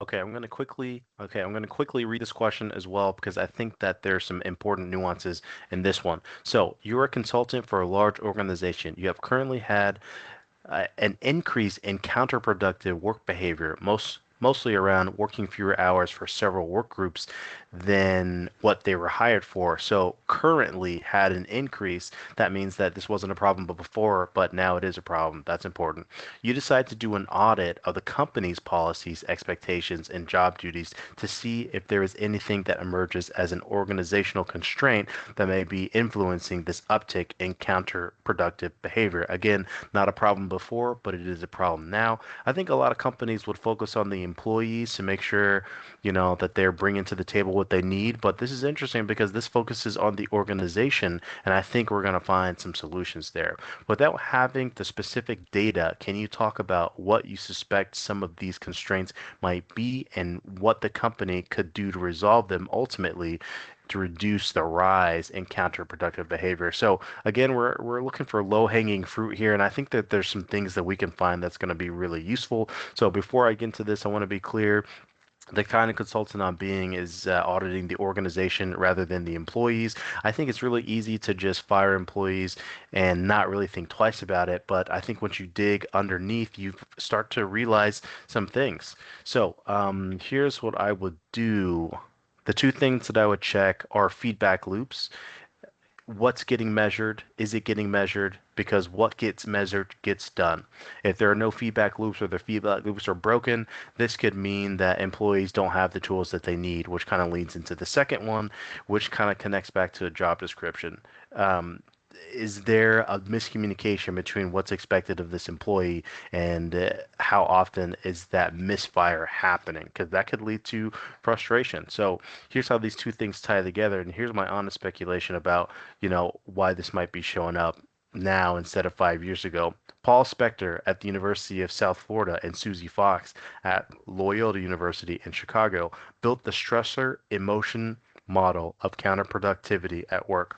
I'm going to quickly read this question as well because I think that there's some important nuances in this one. So, you're a consultant for a large organization. You have currently had an increase in counterproductive work behavior, mostly around working fewer hours for several work groups than what they were hired for. So currently had an increase. That means that this wasn't a problem before, but now it is a problem. That's important. You decide to do an audit of the company's policies, expectations, and job duties to see if there is anything that emerges as an organizational constraint that may be influencing this uptick in counterproductive behavior. Again, not a problem before, but it is a problem now. I think a lot of companies would focus on the employees to make sure, that they're bringing to the table what they need. But this is interesting because this focuses on the organization, and I think we're going to find some solutions there. Without having the specific data, can you talk about what you suspect some of these constraints might be and what the company could do to resolve them ultimately to reduce the rise in counterproductive behavior? So again, we're looking for low-hanging fruit here, and I think that there's some things that we can find that's going to be really useful. So before I get into this, I want to be clear. The kind of consultant I'm being is auditing the organization rather than the employees. I think it's really easy to just fire employees and not really think twice about it. But I think once you dig underneath, you start to realize some things. So here's what I would do. The two things that I would check are feedback loops. What's getting measured? Is it getting measured? Because what gets measured gets done. If there are no feedback loops or the feedback loops are broken, this could mean that employees don't have the tools that they need, which kind of leads into the second one, which kind of connects back to a job description. Um, is there a miscommunication between what's expected of this employee and how often is that misfire happening? Because that could lead to frustration. So here's how these two things tie together, and here's my honest speculation about, why this might be showing up now instead of 5 years ago. Paul Spector at the University of South Florida and Susie Fox at Loyola University in Chicago built the stressor emotion model of counterproductivity at work.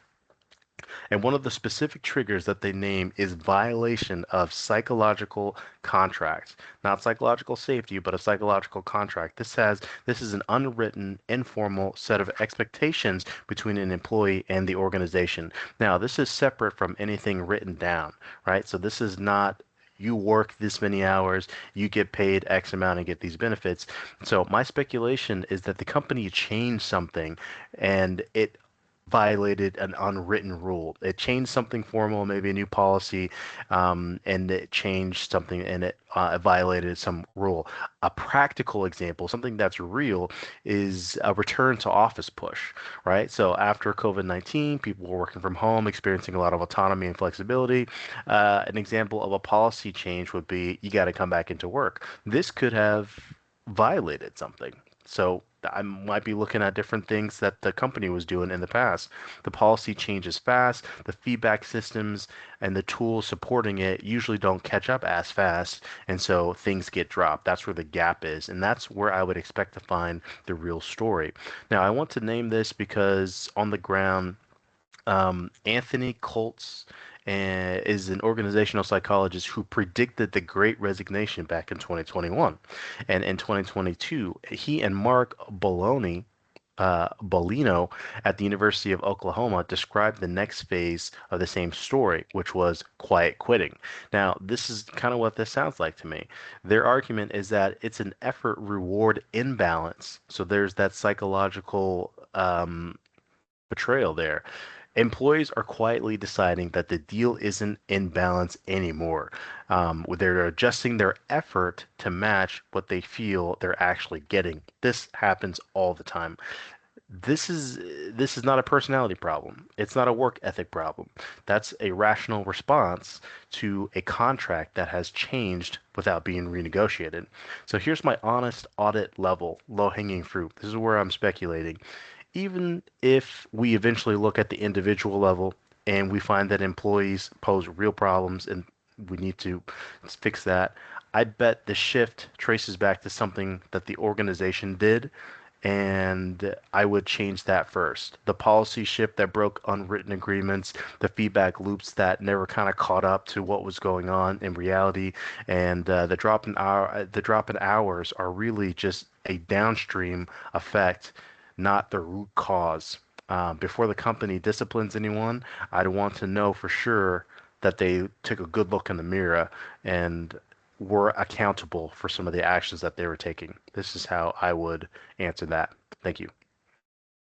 And one of the specific triggers that they name is violation of psychological contracts. Not psychological safety, but a psychological contract. This is an unwritten, informal set of expectations between an employee and the organization. Now, this is separate from anything written down, right? So this is not you work this many hours, you get paid X amount and get these benefits. So my speculation is that the company changed something and it violated an unwritten rule. It changed something formal, maybe a new policy, and it changed something and it violated some rule. A practical example, something that's real, is a return to office push, right? So after COVID-19, people were working from home, experiencing a lot of autonomy and flexibility. An example of a policy change would be you got to come back into work. This could have violated something. So I might be looking at different things that the company was doing in the past. The policy changes fast, the feedback systems and the tools supporting it usually don't catch up as fast, and so things get dropped. That's where the gap is, and that's where I would expect to find the real story. Now, I want to name this because on the ground, Anthony Colts is an organizational psychologist who predicted the Great Resignation back in 2021. And in 2022, he and Mark Bolino at the University of Oklahoma described the next phase of the same story, which was quiet quitting. Now, this is kind of what this sounds like to me. Their argument is that it's an effort reward imbalance. So there's that psychological betrayal there. Employees are quietly deciding that the deal isn't in balance anymore. They're adjusting their effort to match what they feel they're actually getting. This happens all the time. This is not a personality problem. It's not a work ethic problem. That's a rational response to a contract that has changed without being renegotiated. So here's my honest audit level, low-hanging fruit. This is where I'm speculating. Even if we eventually look at the individual level and we find that employees pose real problems and we need to fix that, I bet the shift traces back to something that the organization did and I would change that first. The policy shift that broke unwritten agreements, the feedback loops that never kind of caught up to what was going on in reality, and the drop in hours are really just a downstream effect, not the root cause. Before the company disciplines anyone, I'd want to know for sure that they took a good look in the mirror and were accountable for some of the actions that they were taking. This is how I would answer that. Thank you.